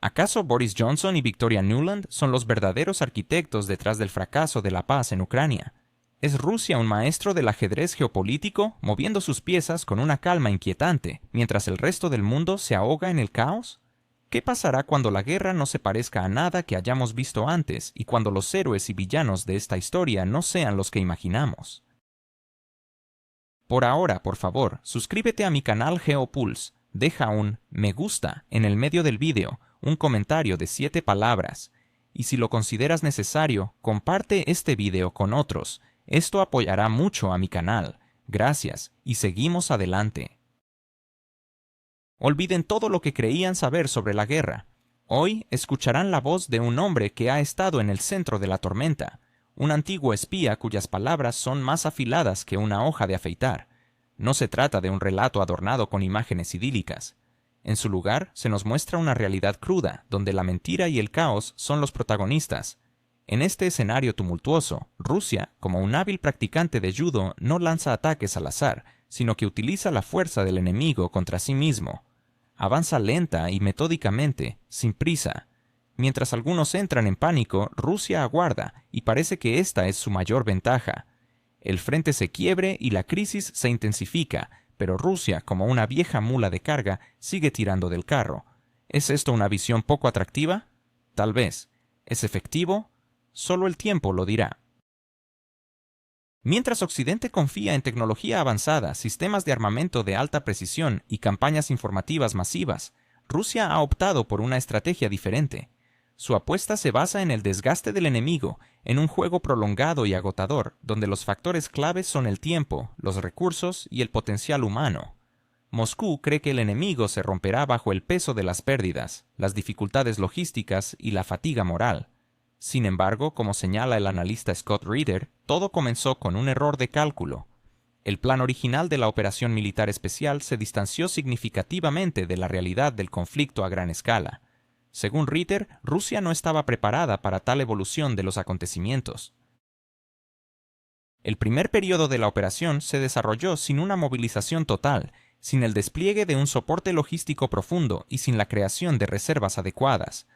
¿Acaso Boris Johnson y Victoria Nuland son los verdaderos arquitectos detrás del fracaso de la paz en Ucrania? ¿Es Rusia un maestro del ajedrez geopolítico, moviendo sus piezas con una calma inquietante, mientras el resto del mundo se ahoga en el caos? ¿Qué pasará cuando la guerra no se parezca a nada que hayamos visto antes y cuando los héroes y villanos de esta historia no sean los que imaginamos? Por ahora, por favor, suscríbete a mi canal GeoPulse, deja un me gusta en el medio del vídeo, un comentario de 7 palabras, y si lo consideras necesario, comparte este video con otros. Esto apoyará mucho a mi canal. Gracias, y seguimos adelante. Olviden todo lo que creían saber sobre la guerra. Hoy escucharán la voz de un hombre que ha estado en el centro de la tormenta, un antiguo espía cuyas palabras son más afiladas que una hoja de afeitar. No se trata de un relato adornado con imágenes idílicas. En su lugar, se nos muestra una realidad cruda, donde la mentira y el caos son los protagonistas. En este escenario tumultuoso, Rusia, como un hábil practicante de judo, no lanza ataques al azar, sino que utiliza la fuerza del enemigo contra sí mismo. Avanza lenta y metódicamente, sin prisa. Mientras algunos entran en pánico, Rusia aguarda, y parece que esta es su mayor ventaja. El frente se quiebre y la crisis se intensifica, pero Rusia, como una vieja mula de carga, sigue tirando del carro. ¿Es esto una visión poco atractiva? Tal vez. ¿Es efectivo? Solo el tiempo lo dirá. Mientras Occidente confía en tecnología avanzada, sistemas de armamento de alta precisión y campañas informativas masivas, Rusia ha optado por una estrategia diferente. Su apuesta se basa en el desgaste del enemigo, en un juego prolongado y agotador, donde los factores claves son el tiempo, los recursos y el potencial humano. Moscú cree que el enemigo se romperá bajo el peso de las pérdidas, las dificultades logísticas y la fatiga moral. Sin embargo, como señala el analista Scott Ritter, todo comenzó con un error de cálculo. El plan original de la operación militar especial se distanció significativamente de la realidad del conflicto a gran escala. Según Ritter, Rusia no estaba preparada para tal evolución de los acontecimientos. El primer periodo de la operación se desarrolló sin una movilización total, sin el despliegue de un soporte logístico profundo y sin la creación de reservas adecuadas.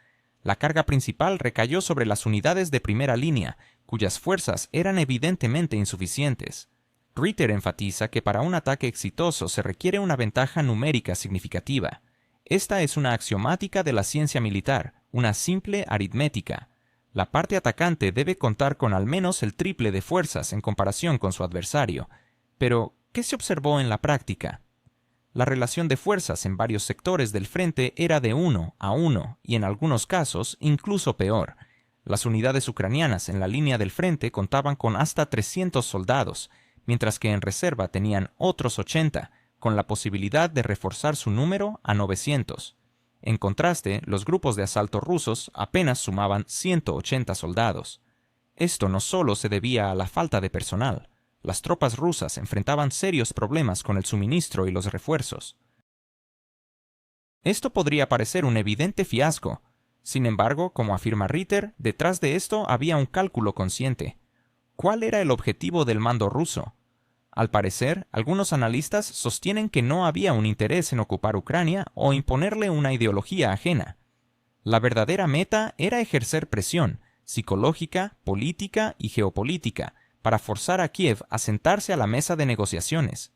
La carga principal recayó sobre las unidades de primera línea, cuyas fuerzas eran evidentemente insuficientes. Ritter enfatiza que para un ataque exitoso se requiere una ventaja numérica significativa. Esta es una axiomática de la ciencia militar, una simple aritmética. La parte atacante debe contar con al menos el triple de fuerzas en comparación con su adversario. Pero, ¿qué se observó en la práctica? La relación de fuerzas en varios sectores del frente era de 1 a 1 y en algunos casos incluso peor. Las unidades ucranianas en la línea del frente contaban con hasta 300 soldados, mientras que en reserva tenían otros 80, con la posibilidad de reforzar su número a 900. En contraste, los grupos de asalto rusos apenas sumaban 180 soldados. Esto no solo se debía a la falta de personal. Las tropas rusas enfrentaban serios problemas con el suministro y los refuerzos. Esto podría parecer un evidente fiasco. Sin embargo, como afirma Ritter, detrás de esto había un cálculo consciente. ¿Cuál era el objetivo del mando ruso? Al parecer, algunos analistas sostienen que no había un interés en ocupar Ucrania o imponerle una ideología ajena. La verdadera meta era ejercer presión psicológica, política y geopolítica para forzar a Kiev a sentarse a la mesa de negociaciones.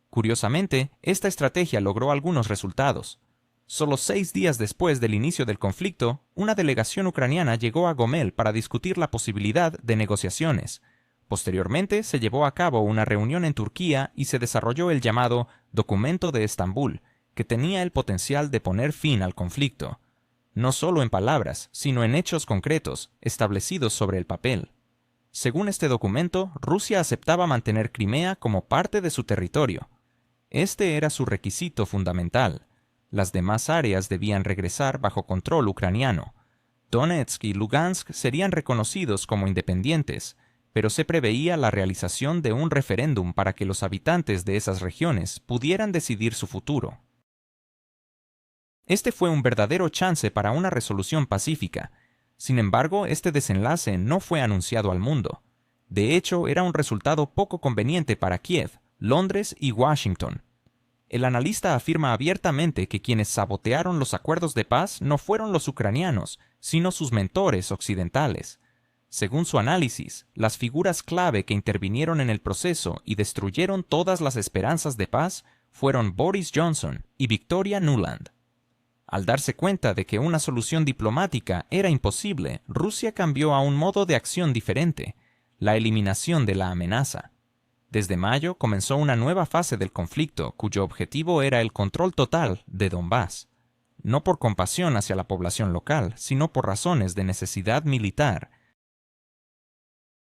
Curiosamente, esta estrategia logró algunos resultados. Solo 6 días después del inicio del conflicto, una delegación ucraniana llegó a Gomel para discutir la posibilidad de negociaciones. Posteriormente, se llevó a cabo una reunión en Turquía y se desarrolló el llamado Documento de Estambul, que tenía el potencial de poner fin al conflicto. No solo en palabras, sino en hechos concretos, establecidos sobre el papel. Según este documento, Rusia aceptaba mantener Crimea como parte de su territorio. Este era su requisito fundamental. Las demás áreas debían regresar bajo control ucraniano. Donetsk y Lugansk serían reconocidos como independientes, pero se preveía la realización de un referéndum para que los habitantes de esas regiones pudieran decidir su futuro. Este fue un verdadero chance para una resolución pacífica. Sin embargo, este desenlace no fue anunciado al mundo. De hecho, era un resultado poco conveniente para Kiev, Londres y Washington. El analista afirma abiertamente que quienes sabotearon los acuerdos de paz no fueron los ucranianos, sino sus mentores occidentales. Según su análisis, las figuras clave que intervinieron en el proceso y destruyeron todas las esperanzas de paz fueron Boris Johnson y Victoria Nuland. Al darse cuenta de que una solución diplomática era imposible, Rusia cambió a un modo de acción diferente: la eliminación de la amenaza. Desde mayo comenzó una nueva fase del conflicto, cuyo objetivo era el control total de Donbass. No por compasión hacia la población local, sino por razones de necesidad militar.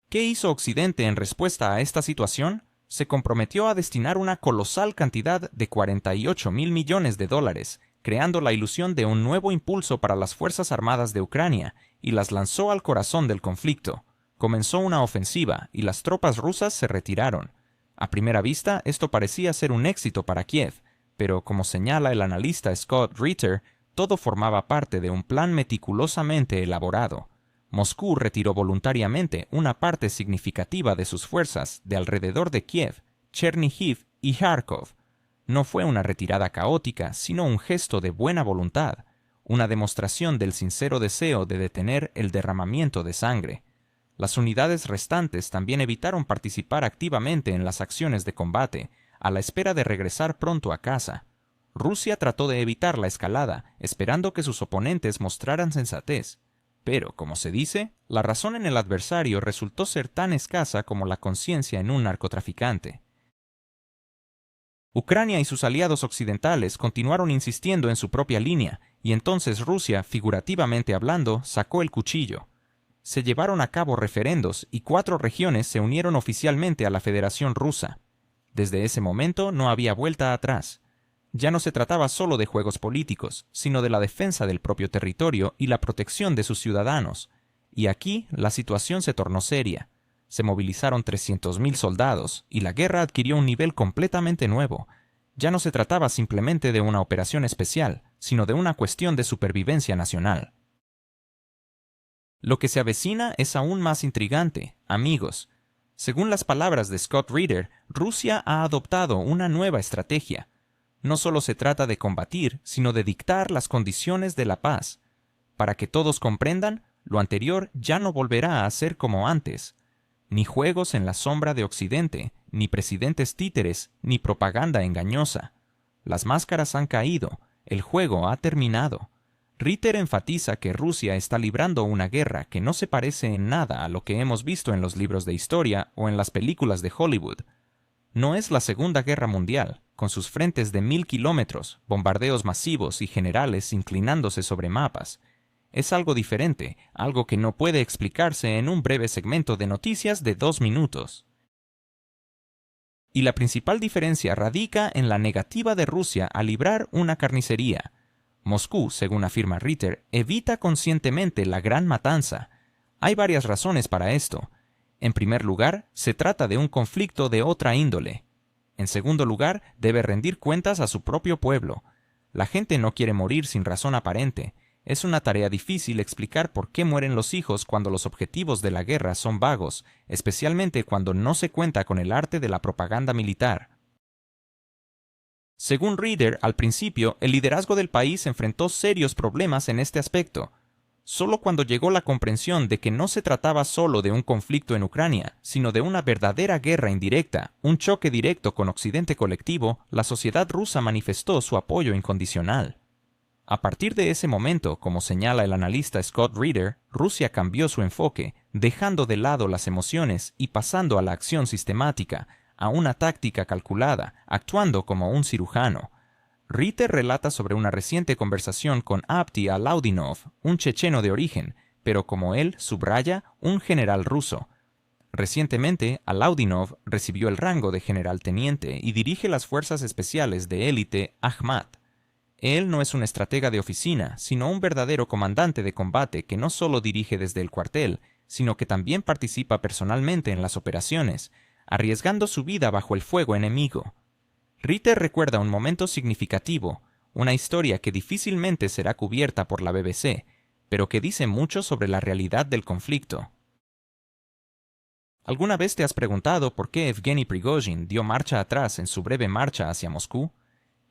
¿Qué hizo Occidente en respuesta a esta situación? Se comprometió a destinar una colosal cantidad de $48.000 millones, creando la ilusión de un nuevo impulso para las Fuerzas Armadas de Ucrania, y las lanzó al corazón del conflicto. Comenzó una ofensiva y las tropas rusas se retiraron. A primera vista, esto parecía ser un éxito para Kiev, pero como señala el analista Scott Ritter, todo formaba parte de un plan meticulosamente elaborado. Moscú retiró voluntariamente una parte significativa de sus fuerzas de alrededor de Kiev, Chernihiv y Kharkov. No fue una retirada caótica, sino un gesto de buena voluntad, una demostración del sincero deseo de detener el derramamiento de sangre. Las unidades restantes también evitaron participar activamente en las acciones de combate, a la espera de regresar pronto a casa. Rusia trató de evitar la escalada, esperando que sus oponentes mostraran sensatez. Pero, como se dice, la razón en el adversario resultó ser tan escasa como la conciencia en un narcotraficante. Ucrania y sus aliados occidentales continuaron insistiendo en su propia línea, y entonces Rusia, figurativamente hablando, sacó el cuchillo. Se llevaron a cabo referendos y 4 regiones se unieron oficialmente a la Federación Rusa. Desde ese momento no había vuelta atrás. Ya no se trataba solo de juegos políticos, sino de la defensa del propio territorio y la protección de sus ciudadanos. Y aquí la situación se tornó seria. Se movilizaron 300.000 soldados y la guerra adquirió un nivel completamente nuevo. Ya no se trataba simplemente de una operación especial, sino de una cuestión de supervivencia nacional. Lo que se avecina es aún más intrigante, amigos. Según las palabras de Scott Ritter, Rusia ha adoptado una nueva estrategia. No solo se trata de combatir, sino de dictar las condiciones de la paz. Para que todos comprendan, lo anterior ya no volverá a ser como antes. Ni juegos en la sombra de Occidente, ni presidentes títeres, ni propaganda engañosa. Las máscaras han caído, el juego ha terminado. Ritter enfatiza que Rusia está librando una guerra que no se parece en nada a lo que hemos visto en los libros de historia o en las películas de Hollywood. No es la Segunda Guerra Mundial, con sus frentes de 1000 kilómetros, bombardeos masivos y generales inclinándose sobre mapas. Es algo diferente, algo que no puede explicarse en un breve segmento de noticias de 2 minutos. Y la principal diferencia radica en la negativa de Rusia a librar una carnicería. Moscú, según afirma Ritter, evita conscientemente la gran matanza. Hay varias razones para esto. En primer lugar, se trata de un conflicto de otra índole. En segundo lugar, debe rendir cuentas a su propio pueblo. La gente no quiere morir sin razón aparente. Es una tarea difícil explicar por qué mueren los hijos cuando los objetivos de la guerra son vagos, especialmente cuando no se cuenta con el arte de la propaganda militar. Según Ritter, al principio, el liderazgo del país enfrentó serios problemas en este aspecto. Solo cuando llegó la comprensión de que no se trataba solo de un conflicto en Ucrania, sino de una verdadera guerra indirecta, un choque directo con Occidente colectivo, la sociedad rusa manifestó su apoyo incondicional. A partir de ese momento, como señala el analista Scott Ritter, Rusia cambió su enfoque, dejando de lado las emociones y pasando a la acción sistemática, a una táctica calculada, actuando como un cirujano. Ritter relata sobre una reciente conversación con Abdi Alaudinov, un checheno de origen, pero como él subraya, un general ruso. Recientemente, Alaudinov recibió el rango de general teniente y dirige las fuerzas especiales de élite Ahmad. Él no es un estratega de oficina, sino un verdadero comandante de combate que no solo dirige desde el cuartel, sino que también participa personalmente en las operaciones, arriesgando su vida bajo el fuego enemigo. Ritter recuerda un momento significativo, una historia que difícilmente será cubierta por la BBC, pero que dice mucho sobre la realidad del conflicto. ¿Alguna vez te has preguntado por qué Evgeny Prigozhin dio marcha atrás en su breve marcha hacia Moscú?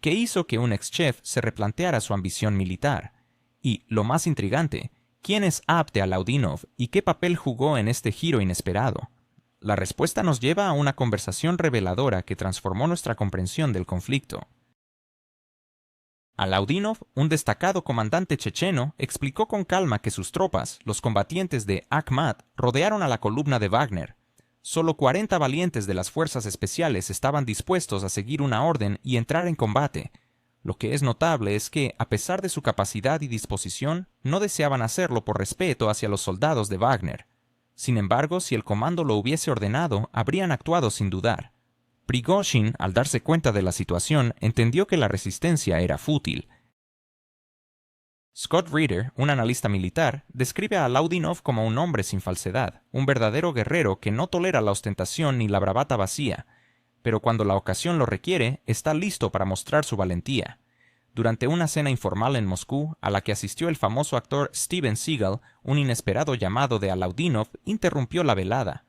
¿Qué hizo que un ex-chef se replanteara su ambición militar? Y, lo más intrigante, ¿quién es Abd Alaudinov y qué papel jugó en este giro inesperado? La respuesta nos lleva a una conversación reveladora que transformó nuestra comprensión del conflicto. Alaudinov, un destacado comandante checheno, explicó con calma que sus tropas, los combatientes de Akhmat, rodearon a la columna de Wagner. Solo 40 valientes de las fuerzas especiales estaban dispuestos a seguir una orden y entrar en combate. Lo que es notable es que, a pesar de su capacidad y disposición, no deseaban hacerlo por respeto hacia los soldados de Wagner. Sin embargo, si el comando lo hubiese ordenado, habrían actuado sin dudar. Prigozhin, al darse cuenta de la situación, entendió que la resistencia era fútil. Scott Reeder, un analista militar, describe a Alaudinov como un hombre sin falsedad, un verdadero guerrero que no tolera la ostentación ni la bravata vacía, pero cuando la ocasión lo requiere, está listo para mostrar su valentía. Durante una cena informal en Moscú, a la que asistió el famoso actor Steven Seagal, un inesperado llamado de Alaudinov interrumpió la velada.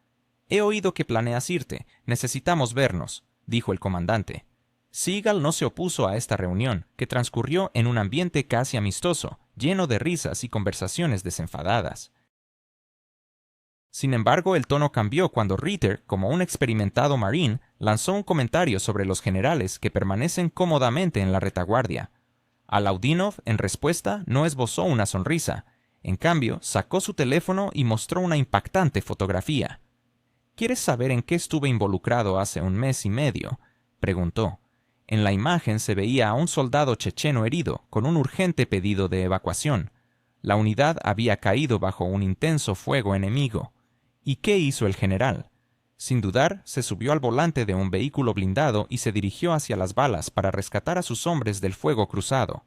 «He oído que planeas irte. Necesitamos vernos», dijo el comandante. Seagal no se opuso a esta reunión, que transcurrió en un ambiente casi amistoso, lleno de risas y conversaciones desenfadadas. Sin embargo, el tono cambió cuando Ritter, como un experimentado marín, lanzó un comentario sobre los generales que permanecen cómodamente en la retaguardia. Alaudinov, en respuesta, no esbozó una sonrisa. En cambio, sacó su teléfono y mostró una impactante fotografía. «¿Quieres saber en qué estuve involucrado hace un mes y medio?», preguntó. En la imagen se veía a un soldado checheno herido, con un urgente pedido de evacuación. La unidad había caído bajo un intenso fuego enemigo. ¿Y qué hizo el general? Sin dudar, se subió al volante de un vehículo blindado y se dirigió hacia las balas para rescatar a sus hombres del fuego cruzado.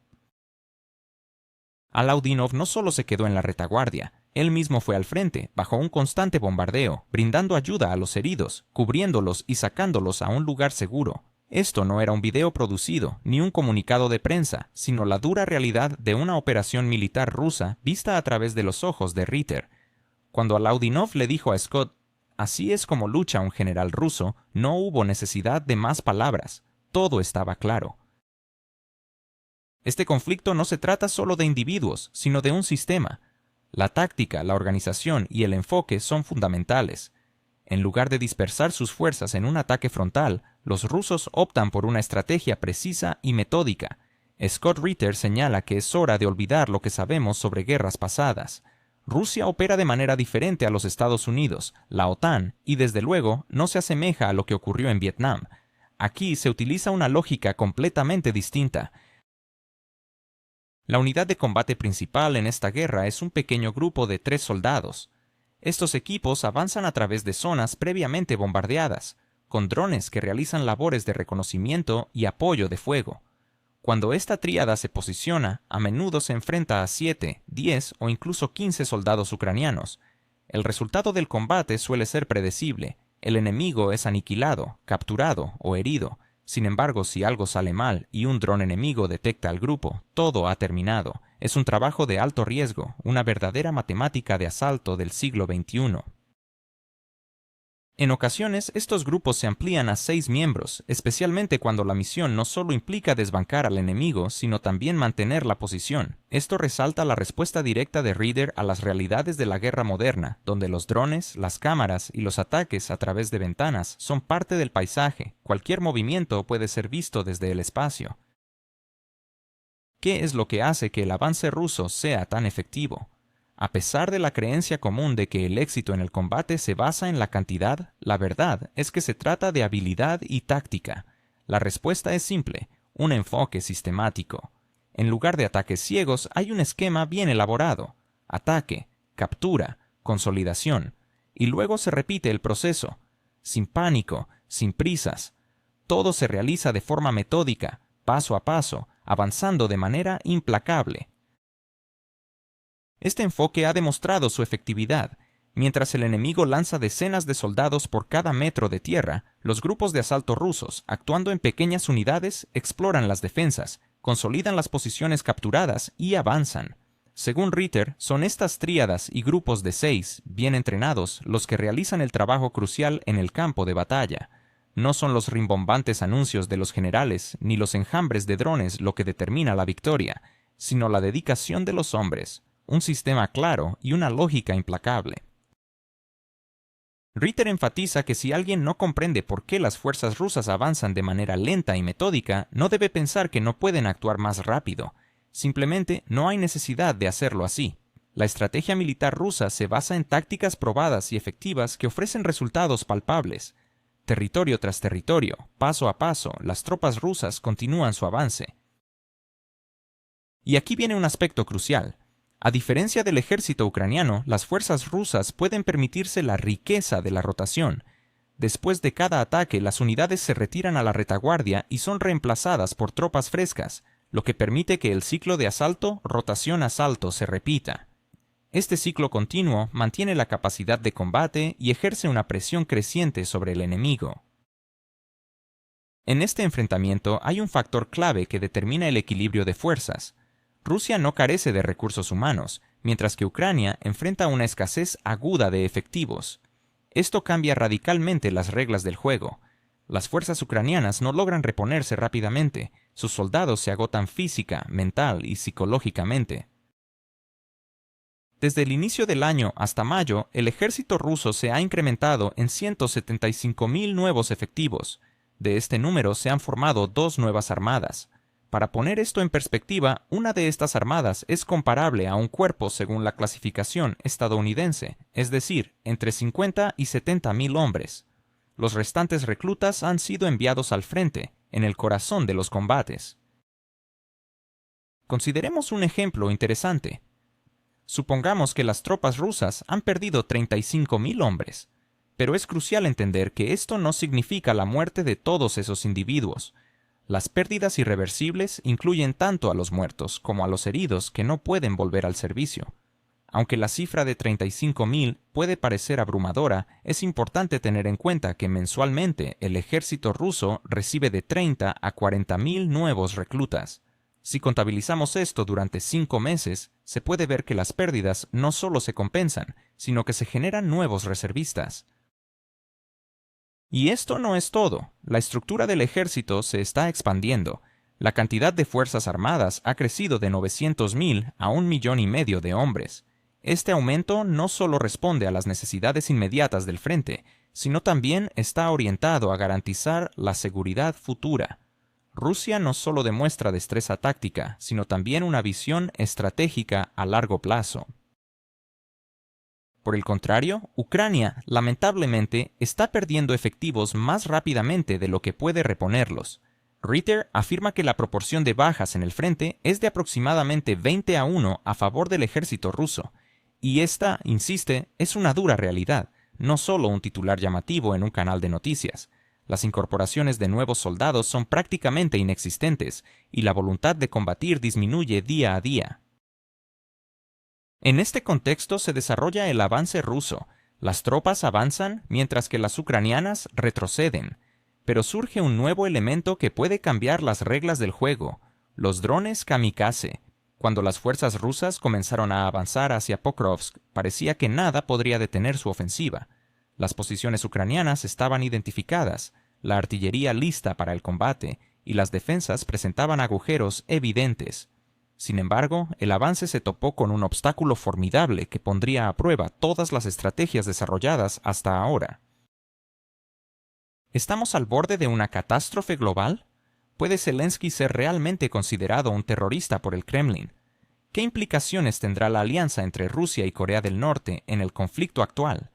Alaudinov no solo se quedó en la retaguardia, él mismo fue al frente, bajo un constante bombardeo, brindando ayuda a los heridos, cubriéndolos y sacándolos a un lugar seguro. Esto no era un video producido, ni un comunicado de prensa, sino la dura realidad de una operación militar rusa vista a través de los ojos de Ritter. Cuando Alaudinov le dijo a Scott, «Así es como lucha un general ruso», no hubo necesidad de más palabras. Todo estaba claro. Este conflicto no se trata solo de individuos, sino de un sistema. La táctica, la organización y el enfoque son fundamentales. En lugar de dispersar sus fuerzas en un ataque frontal, los rusos optan por una estrategia precisa y metódica. Scott Ritter señala que es hora de olvidar lo que sabemos sobre guerras pasadas. Rusia opera de manera diferente a los Estados Unidos, la OTAN, y desde luego no se asemeja a lo que ocurrió en Vietnam. Aquí se utiliza una lógica completamente distinta. La unidad de combate principal en esta guerra es un pequeño grupo de 3 soldados. Estos equipos avanzan a través de zonas previamente bombardeadas, con drones que realizan labores de reconocimiento y apoyo de fuego. Cuando esta tríada se posiciona, a menudo se enfrenta a 7, 10 o incluso 15 soldados ucranianos. El resultado del combate suele ser predecible. El enemigo es aniquilado, capturado o herido. Sin embargo, si algo sale mal y un dron enemigo detecta al grupo, todo ha terminado. Es un trabajo de alto riesgo, una verdadera matemática de asalto del siglo XXI. En ocasiones, estos grupos se amplían a 6 miembros, especialmente cuando la misión no solo implica desbancar al enemigo, sino también mantener la posición. Esto resalta la respuesta directa de Reeder a las realidades de la guerra moderna, donde los drones, las cámaras y los ataques a través de ventanas son parte del paisaje. Cualquier movimiento puede ser visto desde el espacio. ¿Qué es lo que hace que el avance ruso sea tan efectivo? A pesar de la creencia común de que el éxito en el combate se basa en la cantidad, la verdad es que se trata de habilidad y táctica. La respuesta es simple, un enfoque sistemático. En lugar de ataques ciegos, hay un esquema bien elaborado. Ataque, captura, consolidación. Y luego se repite el proceso. Sin pánico, sin prisas. Todo se realiza de forma metódica, paso a paso, avanzando de manera implacable. Este enfoque ha demostrado su efectividad. Mientras el enemigo lanza decenas de soldados por cada metro de tierra, los grupos de asalto rusos, actuando en pequeñas unidades, exploran las defensas, consolidan las posiciones capturadas y avanzan. Según Ritter, son estas tríadas y grupos de 6, bien entrenados, los que realizan el trabajo crucial en el campo de batalla. No son los rimbombantes anuncios de los generales ni los enjambres de drones lo que determina la victoria, sino la dedicación de los hombres, un sistema claro y una lógica implacable. Ritter enfatiza que si alguien no comprende por qué las fuerzas rusas avanzan de manera lenta y metódica, no debe pensar que no pueden actuar más rápido. Simplemente no hay necesidad de hacerlo así. La estrategia militar rusa se basa en tácticas probadas y efectivas que ofrecen resultados palpables. Territorio tras territorio, paso a paso, las tropas rusas continúan su avance. Y aquí viene un aspecto crucial. A diferencia del ejército ucraniano, las fuerzas rusas pueden permitirse la riqueza de la rotación. Después de cada ataque, las unidades se retiran a la retaguardia y son reemplazadas por tropas frescas, lo que permite que el ciclo de asalto, rotación-asalto se repita. Este ciclo continuo mantiene la capacidad de combate y ejerce una presión creciente sobre el enemigo. En este enfrentamiento hay un factor clave que determina el equilibrio de fuerzas. Rusia no carece de recursos humanos, mientras que Ucrania enfrenta una escasez aguda de efectivos. Esto cambia radicalmente las reglas del juego. Las fuerzas ucranianas no logran reponerse rápidamente, sus soldados se agotan física, mental y psicológicamente. Desde el inicio del año hasta mayo, el ejército ruso se ha incrementado en 175.000 nuevos efectivos. De este número se han formado 2 nuevas armadas. Para poner esto en perspectiva, una de estas armadas es comparable a un cuerpo según la clasificación estadounidense, es decir, entre 50 y 70.000 hombres. Los restantes reclutas han sido enviados al frente, en el corazón de los combates. Consideremos un ejemplo interesante. Supongamos que las tropas rusas han perdido 35.000 hombres, pero es crucial entender que esto no significa la muerte de todos esos individuos. Las pérdidas irreversibles incluyen tanto a los muertos como a los heridos que no pueden volver al servicio. Aunque la cifra de 35.000 puede parecer abrumadora, es importante tener en cuenta que mensualmente el ejército ruso recibe de 30 a 40.000 nuevos reclutas. Si contabilizamos esto durante 5 meses, se puede ver que las pérdidas no solo se compensan, sino que se generan nuevos reservistas. Y esto no es todo. La estructura del ejército se está expandiendo. La cantidad de fuerzas armadas ha crecido de 900.000 a 1,5 millones de hombres. Este aumento no solo responde a las necesidades inmediatas del frente, sino también está orientado a garantizar la seguridad futura. Rusia no solo demuestra destreza táctica, sino también una visión estratégica a largo plazo. Por el contrario, Ucrania, lamentablemente, está perdiendo efectivos más rápidamente de lo que puede reponerlos. Ritter afirma que la proporción de bajas en el frente es de aproximadamente 20-1 a favor del ejército ruso, y esta, insiste, es una dura realidad, no solo un titular llamativo en un canal de noticias. Las incorporaciones de nuevos soldados son prácticamente inexistentes, y la voluntad de combatir disminuye día a día. En este contexto se desarrolla el avance ruso. Las tropas avanzan mientras que las ucranianas retroceden. Pero surge un nuevo elemento que puede cambiar las reglas del juego: los drones kamikaze. Cuando las fuerzas rusas comenzaron a avanzar hacia Pokrovsk, parecía que nada podría detener su ofensiva. Las posiciones ucranianas estaban identificadas, la artillería lista para el combate, y las defensas presentaban agujeros evidentes. Sin embargo, el avance se topó con un obstáculo formidable que pondría a prueba todas las estrategias desarrolladas hasta ahora. ¿Estamos al borde de una catástrofe global? ¿Puede Zelensky ser realmente considerado un terrorista por el Kremlin? ¿Qué implicaciones tendrá la alianza entre Rusia y Corea del Norte en el conflicto actual?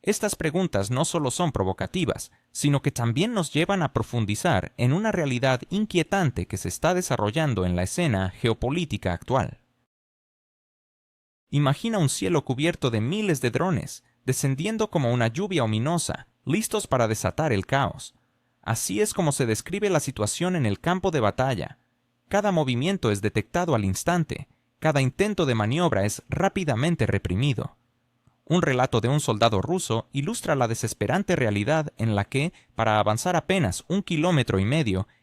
Estas preguntas no solo son provocativas, sino que también nos llevan a profundizar en una realidad inquietante que se está desarrollando en la escena geopolítica actual. Imagina un cielo cubierto de miles de drones, descendiendo como una lluvia ominosa, listos para desatar el caos. Así es como se describe la situación en el campo de batalla. Cada movimiento es detectado al instante, cada intento de maniobra es rápidamente reprimido. Un relato de un soldado ruso ilustra la desesperante realidad en la que, para avanzar apenas 1,5 kilómetros,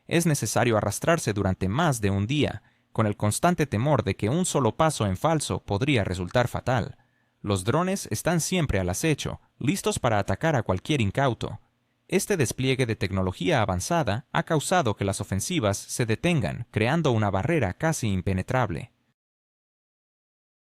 es necesario arrastrarse durante más de un día, con el constante temor de que un solo paso en falso podría resultar fatal. Los drones están siempre al acecho, listos para atacar a cualquier incauto. este despliegue de tecnología avanzada ha causado que las ofensivas se detengan, creando una barrera casi impenetrable.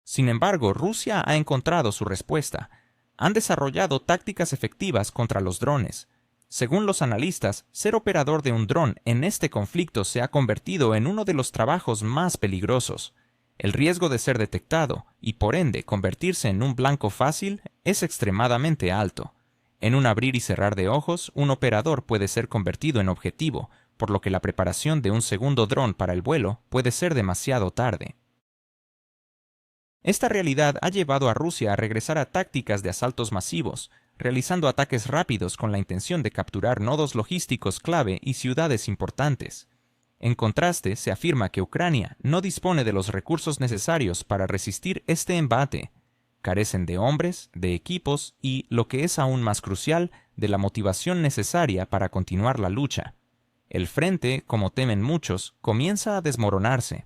Sin embargo, Rusia ha encontrado su respuesta. Han desarrollado tácticas efectivas contra los drones. Según los analistas, ser operador de un dron en este conflicto se ha convertido en uno de los trabajos más peligrosos. El riesgo de ser detectado y, por ende, convertirse en un blanco fácil es extremadamente alto. En un abrir y cerrar de ojos, un operador puede ser convertido en objetivo, por lo que la preparación de un segundo dron para el vuelo puede ser demasiado tarde. Esta realidad ha llevado a Rusia a regresar a tácticas de asaltos masivos, realizando ataques rápidos con la intención de capturar nodos logísticos clave y ciudades importantes. En contraste, se afirma que Ucrania no dispone de los recursos necesarios para resistir este embate. Carecen de hombres, de equipos y, lo que es aún más crucial, de la motivación necesaria para continuar la lucha. El frente, como temen muchos, comienza a desmoronarse.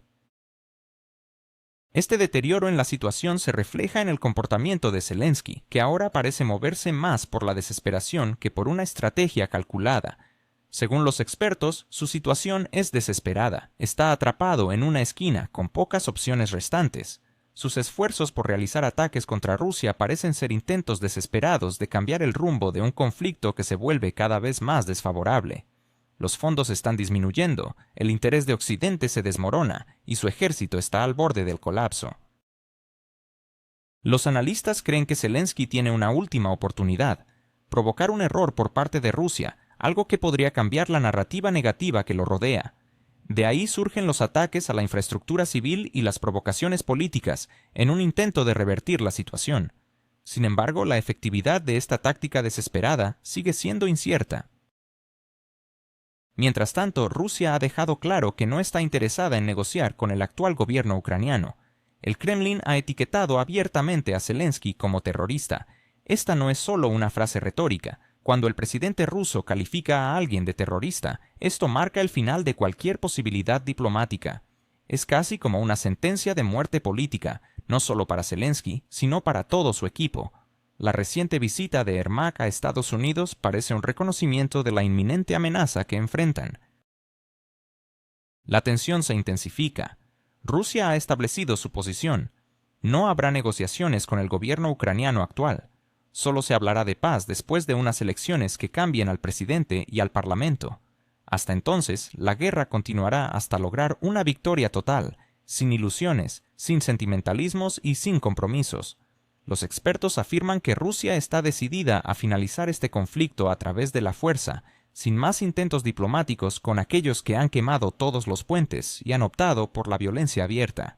Este deterioro en la situación se refleja en el comportamiento de Zelensky, que ahora parece moverse más por la desesperación que por una estrategia calculada. Según los expertos, su situación es desesperada. Está atrapado en una esquina con pocas opciones restantes. Sus esfuerzos por realizar ataques contra Rusia parecen ser intentos desesperados de cambiar el rumbo de un conflicto que se vuelve cada vez más desfavorable. Los fondos están disminuyendo, el interés de Occidente se desmorona y su ejército está al borde del colapso. Los analistas creen que Zelensky tiene una última oportunidad: provocar un error por parte de Rusia, algo que podría cambiar la narrativa negativa que lo rodea. De ahí surgen los ataques a la infraestructura civil y las provocaciones políticas, en un intento de revertir la situación. Sin embargo, la efectividad de esta táctica desesperada sigue siendo incierta. Mientras tanto, Rusia ha dejado claro que no está interesada en negociar con el actual gobierno ucraniano. El Kremlin ha etiquetado abiertamente a Zelensky como terrorista. Esta no es solo una frase retórica. Cuando el presidente ruso califica a alguien de terrorista, esto marca el final de cualquier posibilidad diplomática. Es casi como una sentencia de muerte política, no solo para Zelensky, sino para todo su equipo. La reciente visita de Ermak a Estados Unidos parece un reconocimiento de la inminente amenaza que enfrentan. La tensión se intensifica. Rusia ha establecido su posición. No habrá negociaciones con el gobierno ucraniano actual. Solo se hablará de paz después de unas elecciones que cambien al presidente y al parlamento. Hasta entonces, la guerra continuará hasta lograr una victoria total, sin ilusiones, sin sentimentalismos y sin compromisos. Los expertos afirman que Rusia está decidida a finalizar este conflicto a través de la fuerza, sin más intentos diplomáticos con aquellos que han quemado todos los puentes y han optado por la violencia abierta.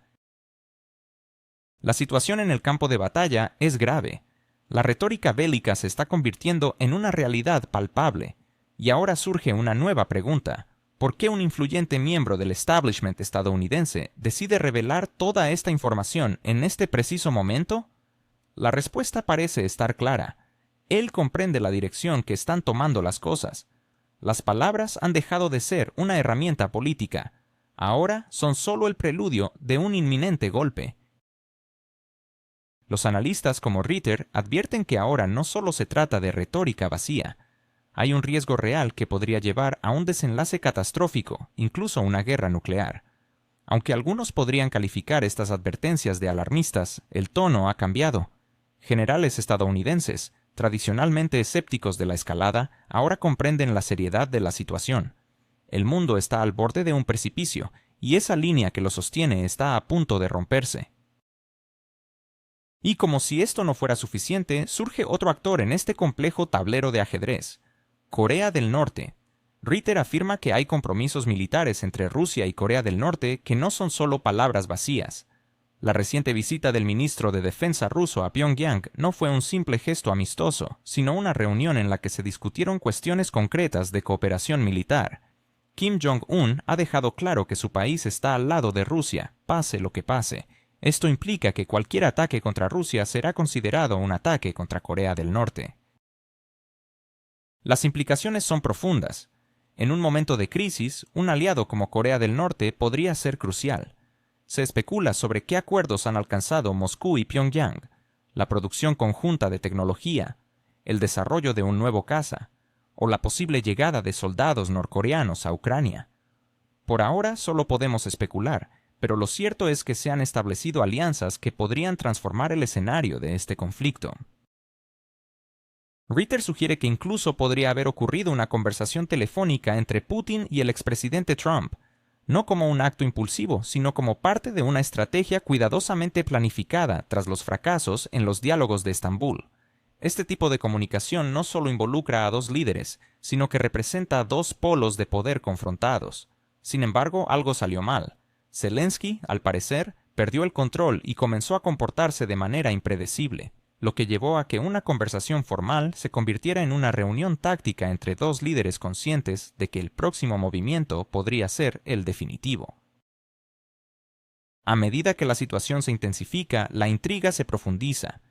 La situación en el campo de batalla es grave. La retórica bélica se está convirtiendo en una realidad palpable. Y ahora surge una nueva pregunta: ¿por qué un influyente miembro del establishment estadounidense decide revelar toda esta información en este preciso momento? La respuesta parece estar clara. Él comprende la dirección que están tomando las cosas. Las palabras han dejado de ser una herramienta política. Ahora son solo el preludio de un inminente golpe. Los analistas como Ritter advierten que ahora no solo se trata de retórica vacía. Hay un riesgo real que podría llevar a un desenlace catastrófico, incluso una guerra nuclear. Aunque algunos podrían calificar estas advertencias de alarmistas, el tono ha cambiado. Generales estadounidenses, tradicionalmente escépticos de la escalada, ahora comprenden la seriedad de la situación. El mundo está al borde de un precipicio, y esa línea que lo sostiene está a punto de romperse. Y como si esto no fuera suficiente, surge otro actor en este complejo tablero de ajedrez: Corea del Norte. Ritter afirma que hay compromisos militares entre Rusia y Corea del Norte que no son solo palabras vacías. La reciente visita del ministro de Defensa ruso a Pyongyang no fue un simple gesto amistoso, sino una reunión en la que se discutieron cuestiones concretas de cooperación militar. Kim Jong-un ha dejado claro que su país está al lado de Rusia, pase lo que pase. Esto implica que cualquier ataque contra Rusia será considerado un ataque contra Corea del Norte. Las implicaciones son profundas. En un momento de crisis, un aliado como Corea del Norte podría ser crucial. Se especula sobre qué acuerdos han alcanzado Moscú y Pyongyang: la producción conjunta de tecnología, el desarrollo de un nuevo caza, o la posible llegada de soldados norcoreanos a Ucrania. Por ahora solo podemos especular, pero lo cierto es que se han establecido alianzas que podrían transformar el escenario de este conflicto. Ritter sugiere que incluso podría haber ocurrido una conversación telefónica entre Putin y el expresidente Trump, no como un acto impulsivo, sino como parte de una estrategia cuidadosamente planificada tras los fracasos en los diálogos de Estambul. Este tipo de comunicación no solo involucra a dos líderes, sino que representa dos polos de poder confrontados. Sin embargo, algo salió mal. Zelensky, al parecer, perdió el control y comenzó a comportarse de manera impredecible, lo que llevó a que una conversación formal se convirtiera en una reunión táctica entre dos líderes conscientes de que el próximo movimiento podría ser el definitivo. A medida que la situación se intensifica, la intriga se profundiza.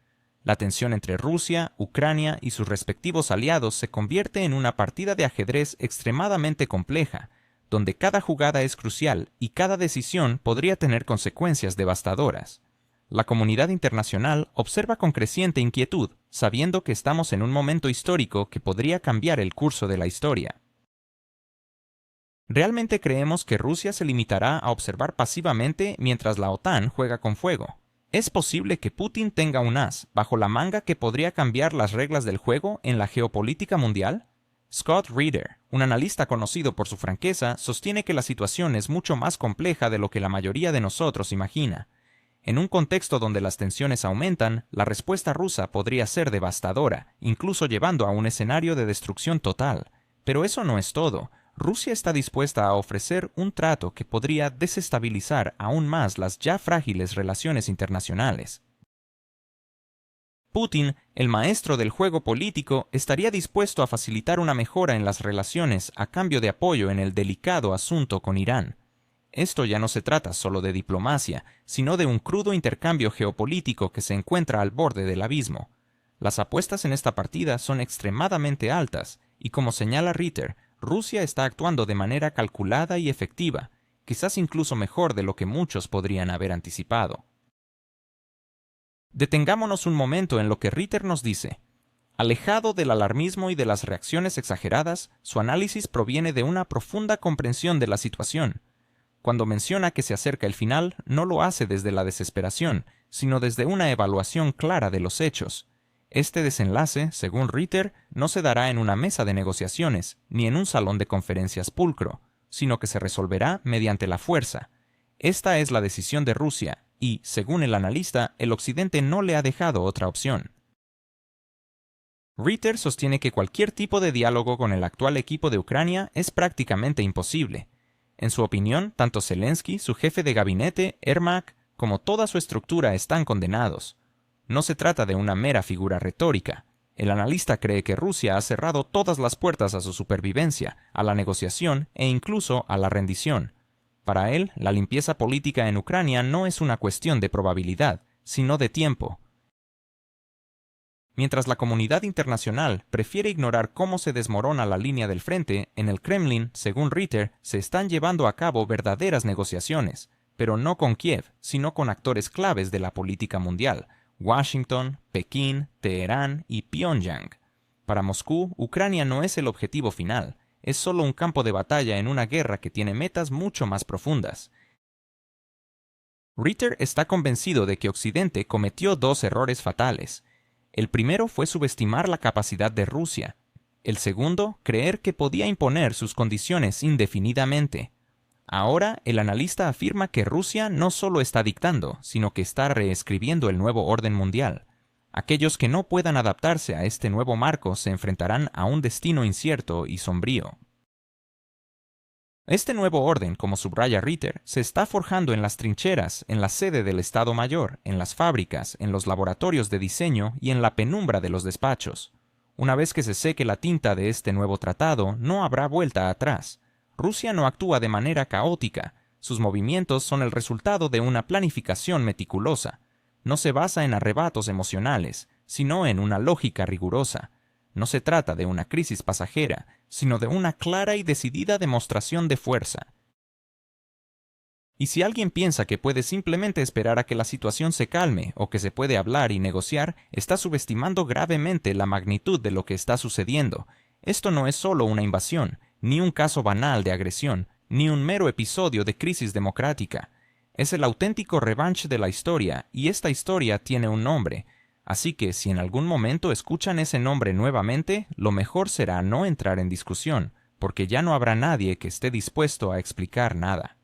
La tensión entre Rusia, Ucrania y sus respectivos aliados se convierte en una partida de ajedrez extremadamente compleja, donde cada jugada es crucial y cada decisión podría tener consecuencias devastadoras. La comunidad internacional observa con creciente inquietud, sabiendo que estamos en un momento histórico que podría cambiar el curso de la historia. ¿Realmente creemos que Rusia se limitará a observar pasivamente mientras la OTAN juega con fuego? ¿Es posible que Putin tenga un as bajo la manga que podría cambiar las reglas del juego en la geopolítica mundial? Scott Reeder, un analista conocido por su franqueza, sostiene que la situación es mucho más compleja de lo que la mayoría de nosotros imagina. En un contexto donde las tensiones aumentan, la respuesta rusa podría ser devastadora, incluso llevando a un escenario de destrucción total. Pero eso no es todo. Rusia está dispuesta a ofrecer un trato que podría desestabilizar aún más las ya frágiles relaciones internacionales. Putin, el maestro del juego político, estaría dispuesto a facilitar una mejora en las relaciones a cambio de apoyo en el delicado asunto con Irán. Esto ya no se trata solo de diplomacia, sino de un crudo intercambio geopolítico que se encuentra al borde del abismo. Las apuestas en esta partida son extremadamente altas, y como señala Ritter, Rusia está actuando de manera calculada y efectiva, quizás incluso mejor de lo que muchos podrían haber anticipado. Detengámonos un momento en lo que Ritter nos dice. Alejado del alarmismo y de las reacciones exageradas, su análisis proviene de una profunda comprensión de la situación. Cuando menciona que se acerca el final, no lo hace desde la desesperación, sino desde una evaluación clara de los hechos. Este desenlace, según Ritter, no se dará en una mesa de negociaciones, ni en un salón de conferencias pulcro, sino que se resolverá mediante la fuerza. Esta es la decisión de Rusia, y, según el analista, el Occidente no le ha dejado otra opción. Ritter sostiene que cualquier tipo de diálogo con el actual equipo de Ucrania es prácticamente imposible. En su opinión, tanto Zelensky, su jefe de gabinete, Ermak, como toda su estructura están condenados. No se trata de una mera figura retórica. El analista cree que Rusia ha cerrado todas las puertas a su supervivencia, a la negociación e incluso a la rendición. Para él, la limpieza política en Ucrania no es una cuestión de probabilidad, sino de tiempo. Mientras la comunidad internacional prefiere ignorar cómo se desmorona la línea del frente, en el Kremlin, según Ritter, se están llevando a cabo verdaderas negociaciones, pero no con Kiev, sino con actores claves de la política mundial: Washington, Pekín, Teherán y Pyongyang. Para Moscú, Ucrania no es el objetivo final, es solo un campo de batalla en una guerra que tiene metas mucho más profundas. Ritter está convencido de que Occidente cometió dos errores fatales. El primero fue subestimar la capacidad de Rusia. El segundo, creer que podía imponer sus condiciones indefinidamente. Ahora, el analista afirma que Rusia no solo está dictando, sino que está reescribiendo el nuevo orden mundial. Aquellos que no puedan adaptarse a este nuevo marco se enfrentarán a un destino incierto y sombrío. Este nuevo orden, como subraya Ritter, se está forjando en las trincheras, en la sede del Estado Mayor, en las fábricas, en los laboratorios de diseño y en la penumbra de los despachos. Una vez que se seque la tinta de este nuevo tratado, no habrá vuelta atrás. Rusia no actúa de manera caótica. Sus movimientos son el resultado de una planificación meticulosa. No se basa en arrebatos emocionales, sino en una lógica rigurosa. No se trata de una crisis pasajera, sino de una clara y decidida demostración de fuerza. Y si alguien piensa que puede simplemente esperar a que la situación se calme o que se puede hablar y negociar, está subestimando gravemente la magnitud de lo que está sucediendo. Esto no es solo una invasión, ni un caso banal de agresión, ni un mero episodio de crisis democrática. Es el auténtico revanche de la historia, y esta historia tiene un nombre. Así que si en algún momento escuchan ese nombre nuevamente, lo mejor será no entrar en discusión, porque ya no habrá nadie que esté dispuesto a explicar nada.